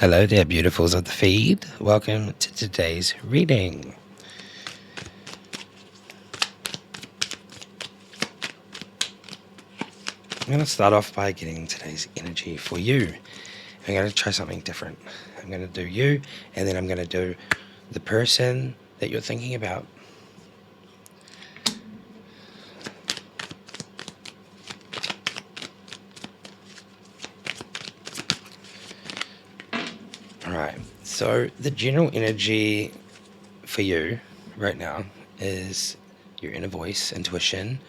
Hello there, beautifuls of the feed. Welcome to today's reading. I'm going to start off by getting today's energy for you. I'm going to try something different. I'm going to do you, and then I'm going to do the person that you're thinking about. Alright, so the general energy for you right now is your inner voice, intuition.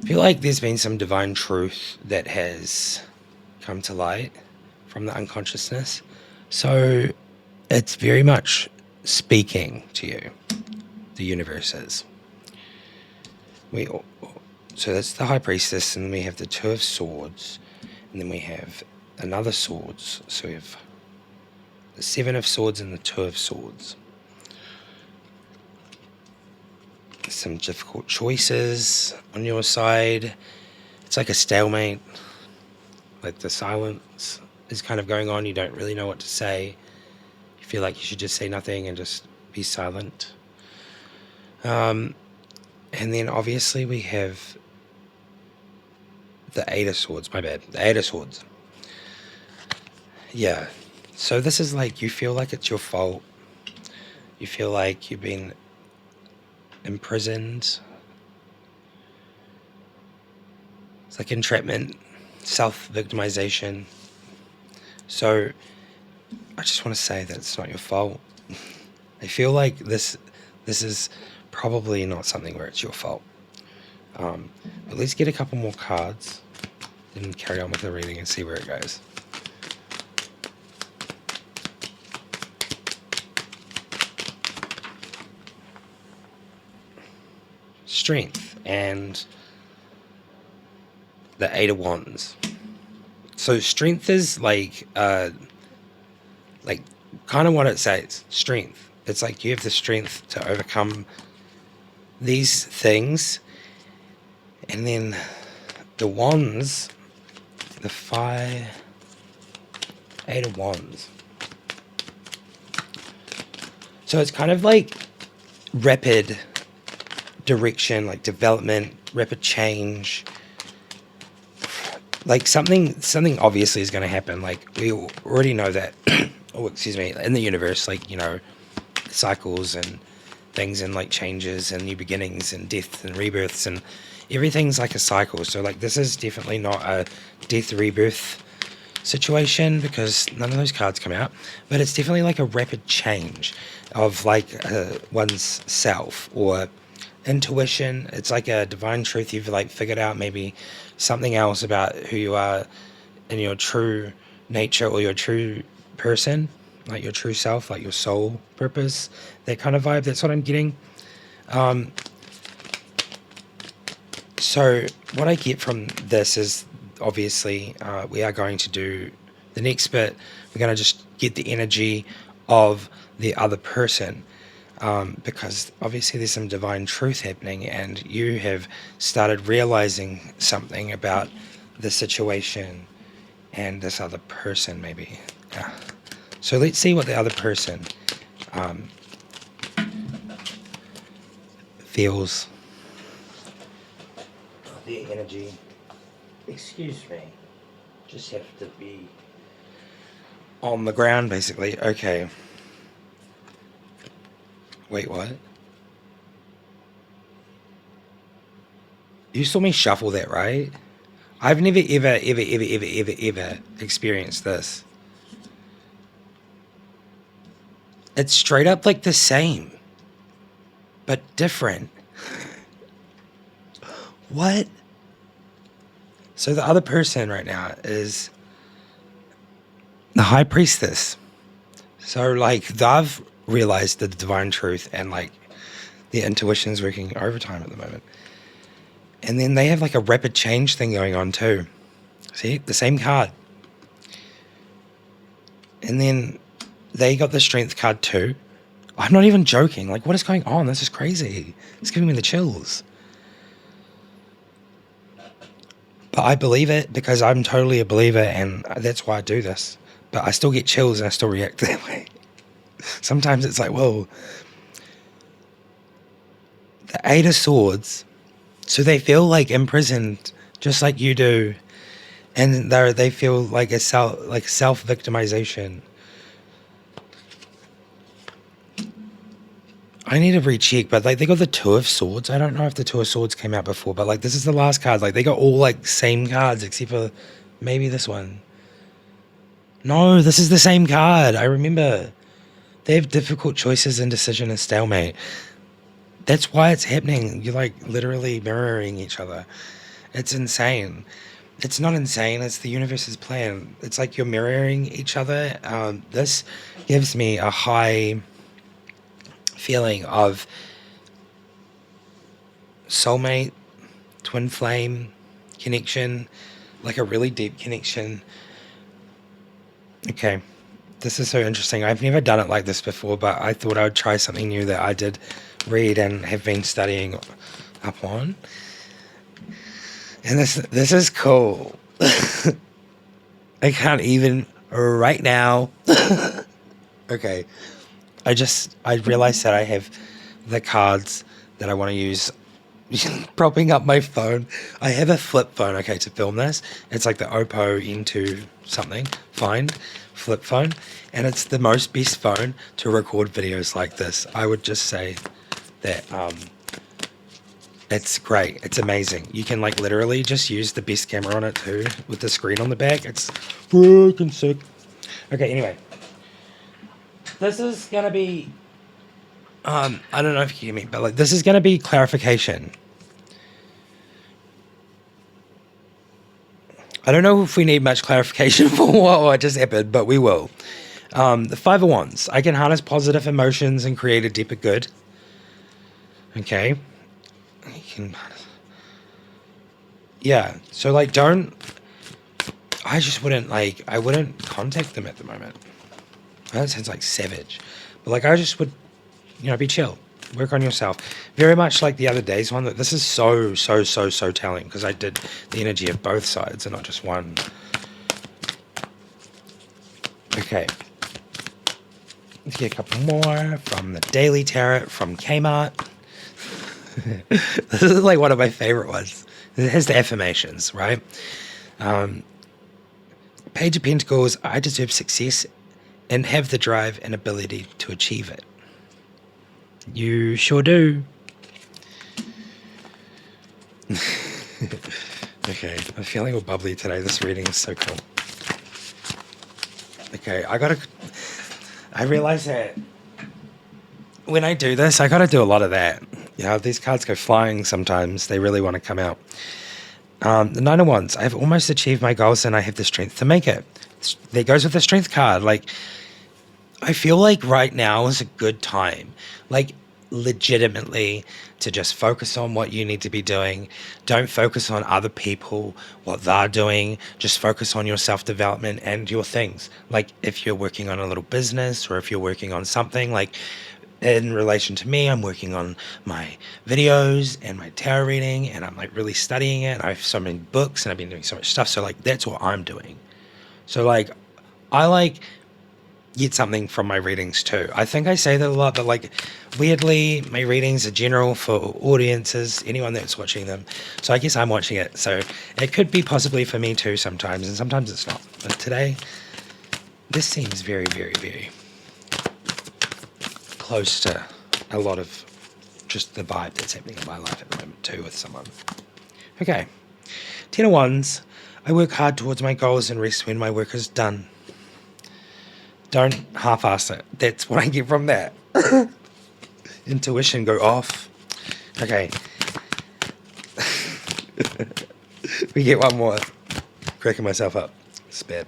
I feel like there's been some divine truth that has come to light from the unconsciousness. So it's very much speaking to you, the universe is. So that's the High Priestess, and then we have the Two of Swords, and then we have another Swords. So we have the Seven of Swords and the Two of Swords. Some difficult choices on your side. It's like a stalemate. Like the silence is kind of going on. You don't really know what to say. You feel like you should just say nothing and just be silent. And then obviously we have the Eight of Swords. My bad. The Eight of Swords. Yeah. So this is like you feel like it's your fault. You feel like you've been imprisoned. It's like entrapment, self-victimization. So I just want to say that it's not your fault. I feel like this is probably not something where it's your fault. But let's get a couple more cards and carry on with the reading and see where it goes. Strength and the Eight of Wands. So strength is like kind of what it says. Strength. It's like you have the strength to overcome these things. And then the Wands, the Eight of Wands. So it's kind of like rapid direction, like development, rapid change. Like something obviously is going to happen. Like we already know that. In the universe, like, cycles and things and like changes and new beginnings and deaths and rebirths and everything's like a cycle. So like this is definitely not a death rebirth situation because none of those cards come out, but it's definitely like a rapid change of like one's self or intuition. It's like a divine truth you've like figured out, maybe something else about who you are in your true nature or your true person, like your true self, like your soul purpose, that kind of vibe. That's what I'm getting. So what I get from this is obviously we are going to do the next bit. We're going to just get the energy of the other person. Because obviously there's some divine truth happening and you have started realizing something about the situation and this other person maybe. Yeah. So let's see what the other person feels. The energy. Excuse me. Just have to be on the ground basically. Okay. Wait, what? You saw me shuffle that, right? I've never, ever experienced this. It's straight up like the same, but different. What? So the other person right now is the High Priestess. So like they've realized the divine truth and like their intuition is working overtime at the moment. And then they have like a rapid change thing going on too. See, the same card. And then they got the strength card too. I'm not even joking. Like, what is going on? This is crazy. It's giving me the chills. But I believe it because I'm totally a believer and that's why I do this. but I still get chills and I still react that way. Sometimes it's like, whoa. The Eight of Swords, so they feel like imprisoned, just like you do, and they feel like a self victimization. I need to recheck, but like they got the Two of Swords. I don't know if the Two of Swords came out before, but like this is the last card. Like they got all like same cards except for maybe this one. No, this is the same card. I remember. They have difficult choices, indecision, and stalemate. That's why it's happening. You're like literally mirroring each other. It's insane. It's not insane. It's the universe's plan. It's like you're mirroring each other. This gives me a high feeling of soulmate, twin flame connection, like a really deep connection. Okay. This is so interesting. I've never done it like this before, but I thought I would try something new that I did read and have been studying up on. And this is cool. I can't even right now. Okay. I realized that I have the cards that I want to use propping up my phone. I have a flip phone, okay, to film this. It's like the Oppo N2 something. Find flip phone, and it's the most best phone to record videos like this. I would just say that it's great. It's amazing. You can like literally just use the best camera on it too with the screen on the back. It's freaking sick. Okay, anyway. This is gonna be I don't know if you can hear me, but like this is gonna be clarification. I don't know if we need much clarification for what just happened, but we will. The Five of Wands. I can harness positive emotions and create a deeper good. Okay. Yeah. So like I wouldn't contact them at the moment. That sounds like savage. But like I just would, be chill. Work on yourself. Very much like the other day's one. That this is so telling because I did the energy of both sides and not just one. Okay. Let's get a couple more from the Daily Tarot from Kmart. This is like one of my favorite ones. It has the affirmations, right? Page of Pentacles. I deserve success and have the drive and ability to achieve it. You sure do. Okay, I'm feeling all bubbly today. This reading is so cool. Okay, I realize that when I do this, I gotta do a lot of that. These cards go flying sometimes. They really want to come out. The Nine of Wands. I've almost achieved my goals and I have the strength to make it. There goes with the strength card. Like, I feel like right now is a good time. Like, legitimately to just focus on what you need to be doing. Don't focus on other people, what they're doing. Just focus on your self-development and your things. Like if you're working on a little business or if you're working on something, like in relation to me, I'm working on my videos and my tarot reading and I'm like really studying it. I have so many books and I've been doing so much stuff. So like that's what I'm doing. So like I get something from my readings too. I think I say that a lot, but like weirdly, my readings are general for audiences, anyone that's watching them. So I guess I'm watching it. So it could be possibly for me too sometimes, and sometimes it's not. But today, this seems very, very, very close to a lot of just the vibe that's happening in my life at the moment too with someone. Okay. 10 of Wands. I work hard towards my goals and rest when my work is done. Don't half-ass it. That's what I get from that. Intuition go off. Okay. We get one more. Cracking myself up. It's bad.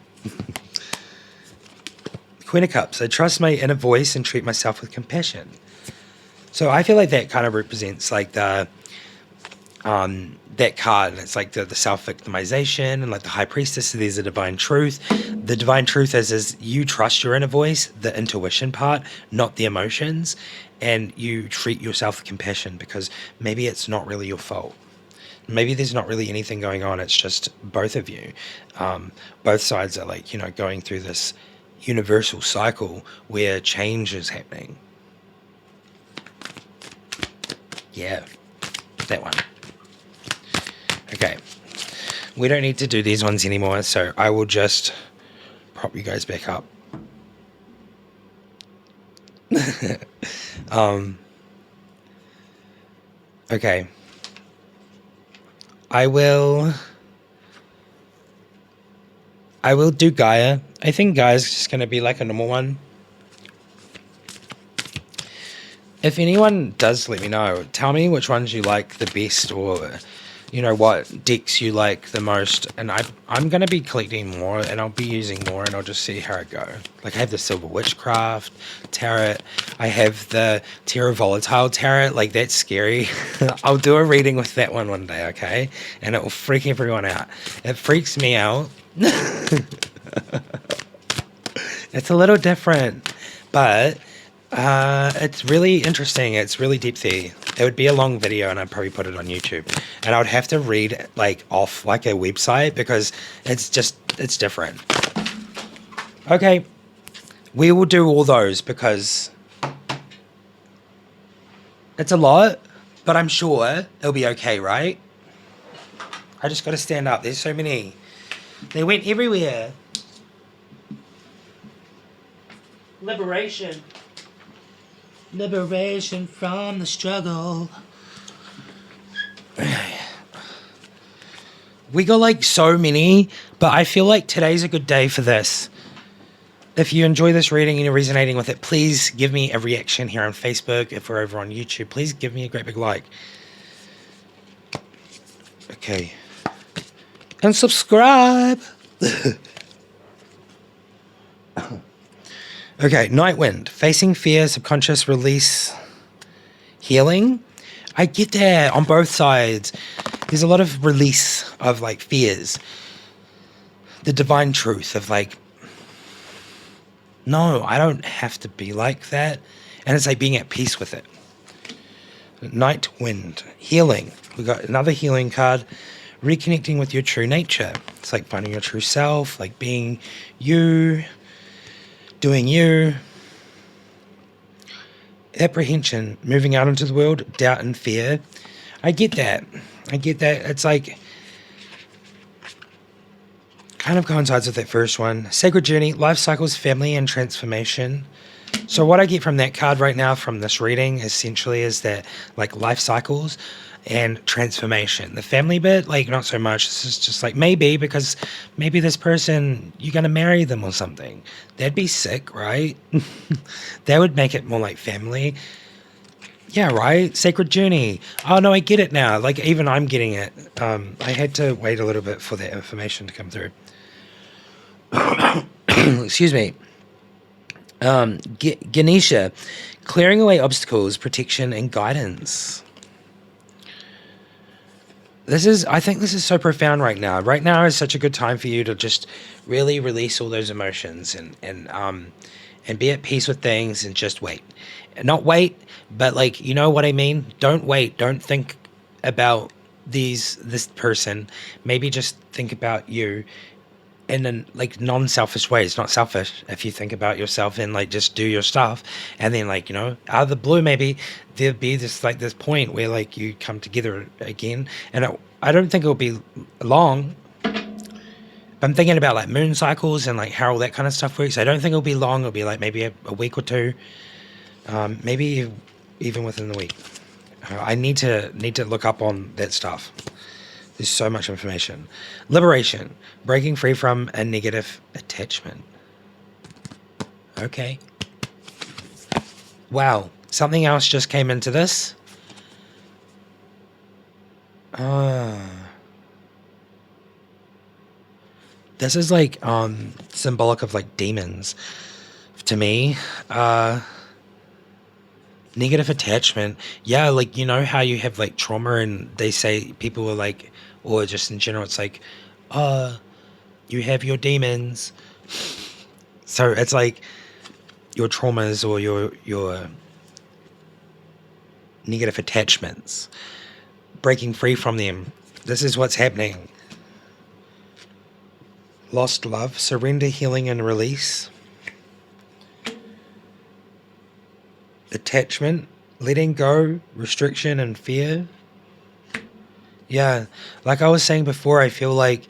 Queen of Cups. I trust my inner voice and treat myself with compassion. So I feel like that kind of represents like the that card. It's like the self-victimization and like the High Priestess. So there's a divine truth. The divine truth is you trust your inner voice, the intuition part, not the emotions, and you treat yourself with compassion because maybe it's not really your fault. maybe there's not really anything going on. It's just both of you. Both sides are like, going through this universal cycle where change is happening. Yeah, that one. Okay. We don't need to do these ones anymore, so I will just prop you guys back up. Okay. I will do Gaia. I think Gaia's just going to be like a normal one. If anyone does, let me know. Tell me which ones you like the best, or what decks you like the most, and I'm going to be collecting more, and I'll be using more, and I'll just see how it go. Like, I have the Silver Witchcraft Tarot. I have the Terra Volatile Tarot. Like, that's scary. I'll do a reading with that one day, okay? And it will freak everyone out. It freaks me out. It's a little different, but it's really interesting. It's really deepthy. It would be a long video, and I'd probably put it on YouTube, and I would have to read like off like a website because it's different. Okay, we will do all those because it's a lot, but I'm sure it'll be okay, right? I just got to stand up. There's so many. They went everywhere. Liberation from the struggle. We got like so many, but I feel like today's a good day for this. If you enjoy this reading and you're resonating with it, please give me a reaction here on Facebook. If we're over on YouTube, please give me a great big like. Okay. And subscribe. Okay, Night Wind. Facing fear, subconscious release, healing. I get that on both sides. There's a lot of release of like fears. The divine truth of like, no, I don't have to be like that. And it's like being at peace with it. Night Wind. Healing. We got another healing card. Reconnecting with your true nature. It's like finding your true self, like being you, doing you. Apprehension, moving out into the world, doubt and fear. I get that. It's like kind of coincides with that first one. Sacred journey, life cycles, family and transformation. So what I get from that card right now from this reading essentially is that like life cycles and transformation. The family bit, like not so much. This is just like maybe because maybe this person, you're going to marry them or something. That'd be sick, right? That would make it more like family. Yeah, right? Sacred journey. Oh, no, I get it now. Like even I'm getting it. I had to wait a little bit for that information to come through. Excuse me. Ganesha, clearing away obstacles, protection and guidance. I think this is so profound right now. Right now is such a good time for you to just really release all those emotions and be at peace with things and just wait. Not wait, but like, you know what I mean? Don't wait. Don't think about this person. Maybe just think about you in a like non-selfish way. It's not selfish if you think about yourself and like just do your stuff, and then like out of the blue maybe there'll be this point where like you come together again, and I don't think it'll be long. But I'm thinking about like moon cycles and like how all that kind of stuff works. I don't think it'll be long. It'll be like maybe a week or two, maybe even within the week. I need to look up on that stuff. There's so much information. Liberation. Breaking free from a negative attachment. Okay. Wow. Something else just came into this. This is like symbolic of like demons to me. Negative attachment. Yeah, like how you have like trauma and they say people are like, or just in general it's like, you have your demons. So it's like your traumas or your negative attachments, breaking free from them. This is what's happening. Lost love, surrender, healing, and release. Attachment, letting go, restriction, and fear. Yeah, like I was saying before, I feel like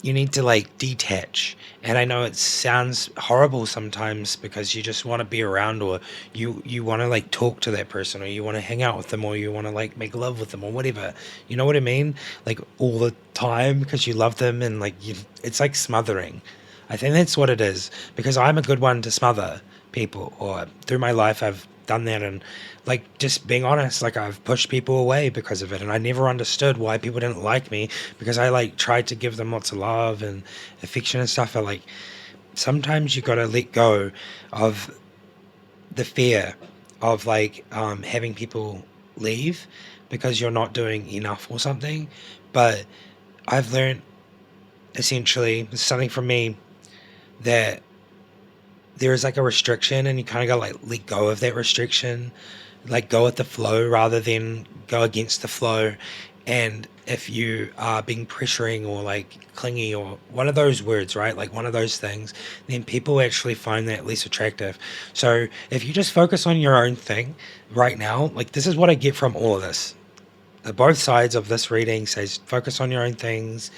you need to like detach. And I know it sounds horrible sometimes because you just want to be around, or you want to like talk to that person, or you want to hang out with them, or you want to like make love with them, or whatever. You know what I mean? Like all the time because you love them, and like it's like smothering. I think that's what it is, because I'm a good one to smother people, or through my life I've done that. And like, just being honest, like I've pushed people away because of it, and I never understood why people didn't like me, because I like tried to give them lots of love and affection and stuff. But like, sometimes you got to let go of the fear of like having people leave because you're not doing enough or something. But I've learned, essentially, something from me, that there is like a restriction, and you kind of got to like let go of that restriction, like go with the flow rather than go against the flow. And if you are being pressuring or like clingy or one of those words, right, like one of those things, then people actually find that less attractive. So if you just focus on your own thing right now, like this is what I get from all of this. Both sides of this reading says focus on your own things,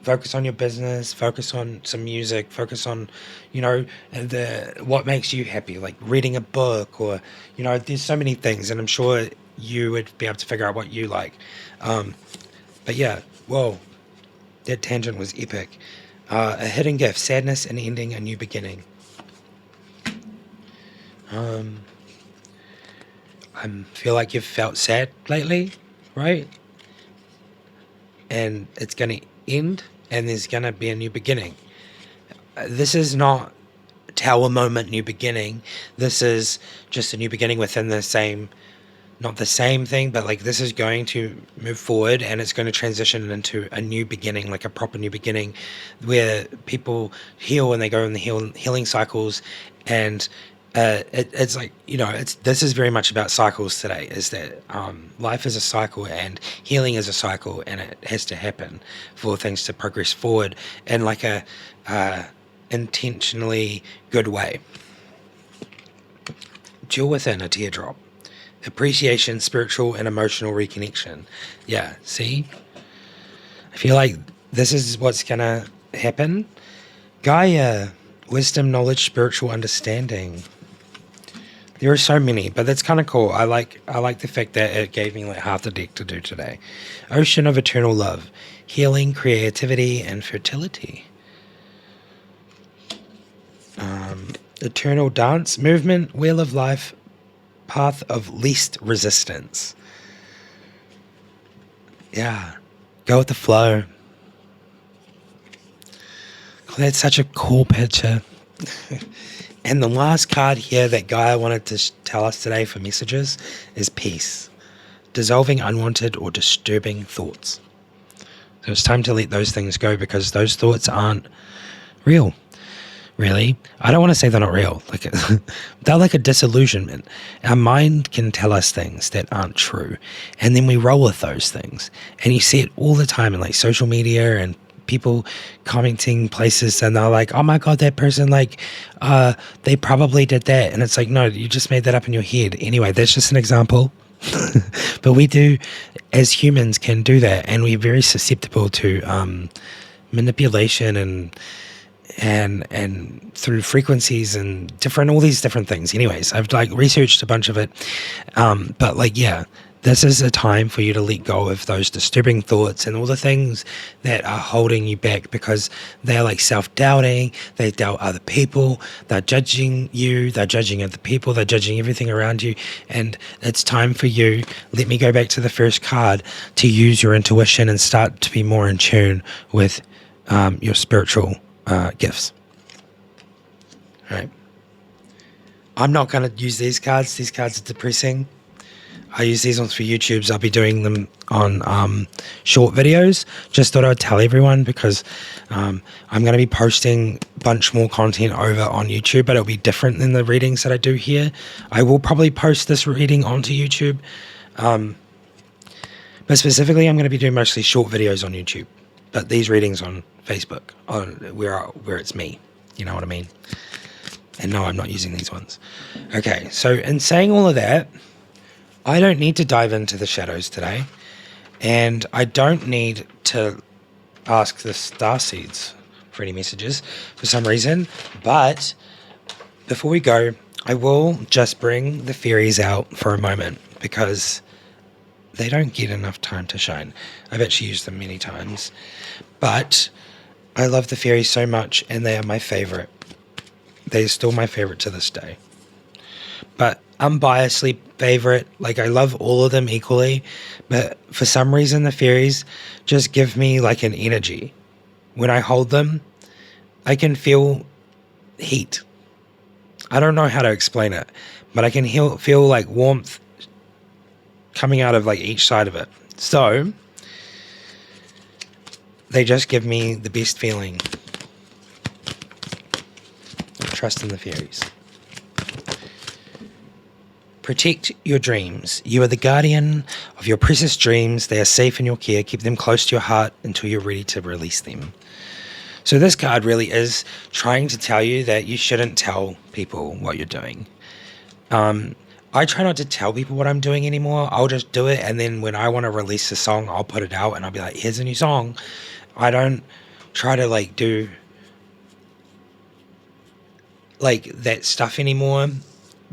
focus on your business, focus on some music, focus on, the what makes you happy, like reading a book, or there's so many things, and I'm sure you would be able to figure out what you like. But yeah, whoa, that tangent was epic. A hidden gift, sadness and ending, a new beginning. I feel like you've felt sad lately, right? And it's going to end, and there's going to be a new beginning. This is not tower moment new beginning. This is just a new beginning within the same, not the same thing, but like this is going to move forward, and it's going to transition into a new beginning, like a proper new beginning, where people heal and they go in the healing cycles. And it's like, this is very much about cycles today, is that life is a cycle and healing is a cycle, and it has to happen for things to progress forward in like a intentionally good way. Jewel within, a teardrop. Appreciation, spiritual and emotional reconnection. Yeah, see? I feel like this is what's going to happen. Gaia, wisdom, knowledge, spiritual understanding. There are so many, but that's kind of cool. I like the fact that it gave me like half the deck to do today. Ocean of eternal love, healing, creativity, and fertility. Eternal dance, movement, wheel of life, path of least resistance. Yeah, go with the flow. That's such a cool picture. And the last card here that Gaia wanted to tell us today for messages is peace. Dissolving unwanted or disturbing thoughts. So it's time to let those things go, because those thoughts aren't real, really. I don't want to say they're not real. Like they're like a disillusionment. Our mind can tell us things that aren't true, and then we roll with those things. And you see it all the time in like social media and people commenting places, and they're like, oh my god, that person, like they probably did that, and it's like, no, you just made that up in your head. Anyway, that's just an example. But we do, as humans, can do that, and we're very susceptible to manipulation and through frequencies and all these different things. Anyways, I've like researched a bunch of it, but like, yeah, this is a time for you to let go of those disturbing thoughts and all the things that are holding you back, because they're like self-doubting, they doubt other people, they're judging you, they're judging other people, they're judging everything around you. And it's time for you, let me go back to the first card, to use your intuition and start to be more in tune with your spiritual gifts. All right. I'm not going to use these cards. These cards are depressing. I use these ones for YouTube's. I'll be doing them on short videos. Just thought I'd tell everyone, because I'm going to be posting a bunch more content over on YouTube, but it'll be different than the readings that I do here. I will probably post this reading onto YouTube. But But specifically, I'm going to be doing mostly short videos on YouTube. But these readings on Facebook, on where it's me. You know what I mean? And no, I'm not using these ones. Okay, so in saying all of that, I don't need to dive into the shadows today. And I don't need to ask the starseeds for any messages for some reason. But before we go, I will just bring the fairies out for a moment because they don't get enough time to shine. I've actually used them many times. But I love the fairies so much and they are my favorite. They're still my favorite to this day. But unbiasedly favorite, like I love all of them equally, but for some reason the fairies just give me like an energy. When I hold them, I can feel heat. I don't know how to explain it, but I can feel like warmth coming out of like each side of it. So they just give me the best feeling. Trust in the fairies. Protect your dreams. You are the guardian of your precious dreams. They are safe in your care. Keep them close to your heart until you're ready to release them. So this card really is trying to tell you that you shouldn't tell people what you're doing. I try not to tell people what I'm doing anymore. I'll just do it, and then when I want to release a song, I'll put it out and I'll be like, here's a new song. I don't try to like do like that stuff anymore,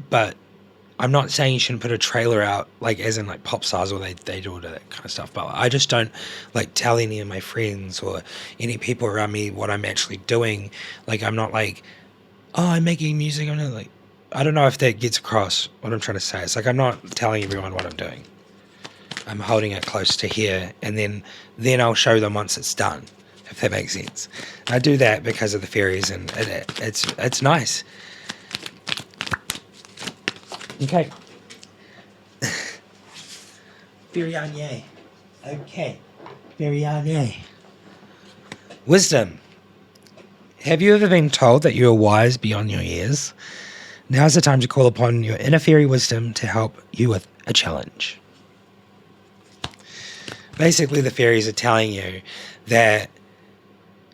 but I'm not saying you shouldn't put a trailer out, like as in like pop stars or they do all that kind of stuff, but I just don't like tell any of my friends or any people around me what I'm actually doing. Like I'm not like, oh, I'm making music. I'm not like, I don't know if that gets across what I'm trying to say. It's like I'm not telling everyone what I'm doing. I'm holding it close to here, and then I'll show them once it's done, if that makes sense. I do that because of the fairies, and it's nice. Okay. Fairy-anye. Okay. Fairy-anye. Wisdom. Have you ever been told that you are wise beyond your years? Now's the time to call upon your inner fairy wisdom to help you with a challenge. Basically, the fairies are telling you that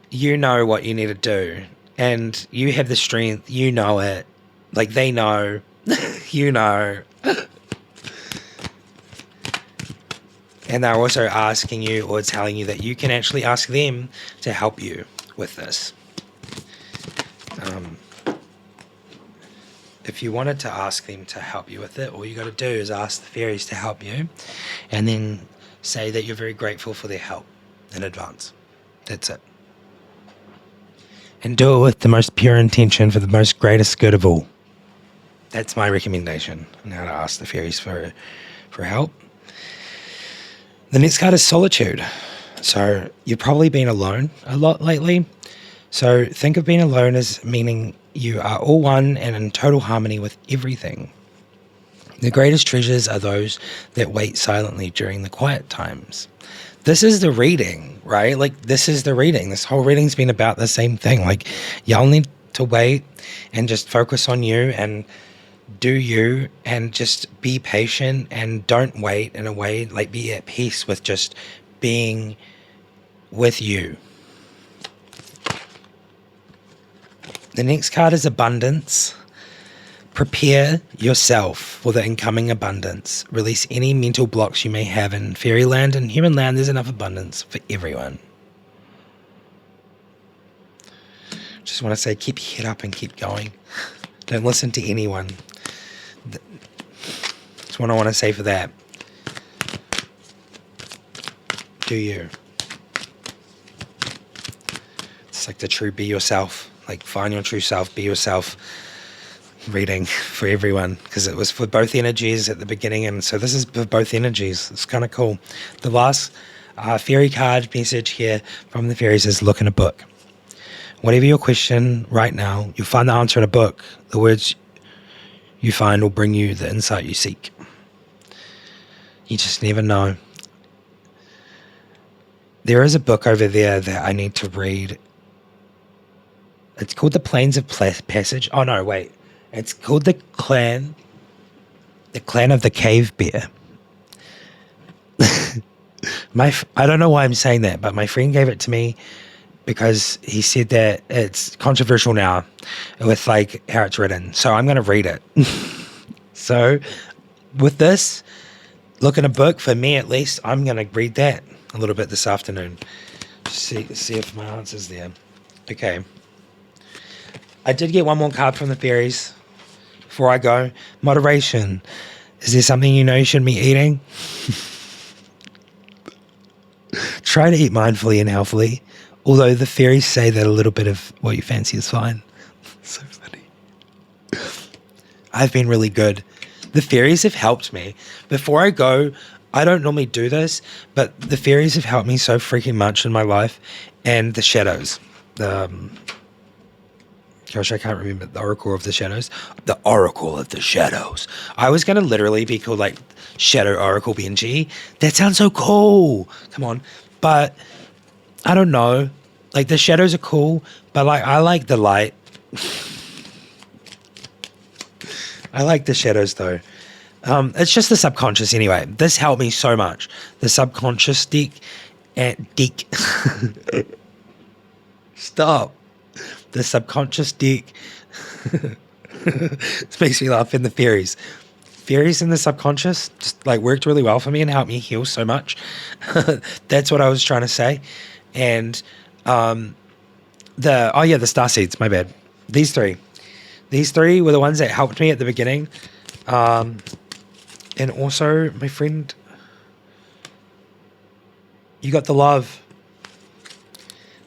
you know what you need to do, and you have the strength, you know it, like they know, you know. And they're also asking you or telling you that you can actually ask them to help you with this. If you wanted to ask them to help you with it, all you got to do is ask the fairies to help you, and then say that you're very grateful for their help in advance. That's it. And do it with the most pure intention for the most greatest good of all. That's my recommendation on how to ask the fairies for help. The next card is solitude. So you've probably been alone a lot lately. So think of being alone as meaning you are all one and in total harmony with everything. The greatest treasures are those that wait silently during the quiet times. This is the reading, right? Like, this is the reading. This whole reading's been about the same thing. Like, y'all need to wait and just focus on you and do you and just be patient and don't wait in a way, like be at peace with just being with you. The next card is abundance. Prepare yourself for the incoming abundance. Release any mental blocks you may have in fairyland and human land. There's enough abundance for everyone. Just want to say, keep your head up and keep going. Don't listen to anyone. That's what I want to say for that. Do you? It's like the true be yourself. Like, find your true self, be yourself reading for everyone, because it was for both energies at the beginning, and so this is for both energies. It's kind of cool. The last fairy card message here from the fairies is look in a book. Whatever your question right now, you'll find the answer in a book. The words you find will bring you the insight you seek. You just never know. There is a book over there that I need to read. It's called The Plains of Passage. Oh no, wait. It's called The Clan of the Cave Bear. I don't know why I'm saying that, but my friend gave it to me because he said that it's controversial now with like how it's written. So I'm going to read it. So with this, look in a book, for me at least, I'm going to read that a little bit this afternoon. See if my answer's there. Okay. I did get one more card from the fairies before I go. Moderation. Is there something you know you shouldn't be eating? Try to eat mindfully and healthily. Although the fairies say that a little bit of what you fancy is fine. So funny. I've been really good. The fairies have helped me. Before I go, I don't normally do this, but the fairies have helped me so freaking much in my life. And the shadows. Gosh, I can't remember the Oracle of the Shadows. The Oracle of the Shadows. I was going to literally be called like Shadow Oracle BNG. That sounds so cool. Come on. But I don't know. Like the shadows are cool, but like I like the light. I like the shadows though. It's just the subconscious anyway. This helped me so much. The subconscious deck and deck. Stop. The subconscious deck. This makes me laugh. And the fairies. Fairies in the subconscious just like worked really well for me and helped me heal so much. That's what I was trying to say. And the star seeds, my bad. These three were the ones that helped me at the beginning. And also my friend, you got the love.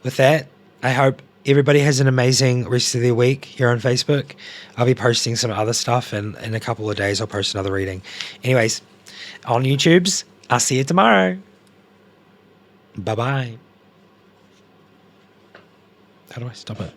With that, I hope everybody has an amazing rest of their week here on Facebook. I'll be posting some other stuff, and in a couple of days I'll post another reading. Anyways, on YouTube's, I'll see you tomorrow. Bye-bye. How do I stop it?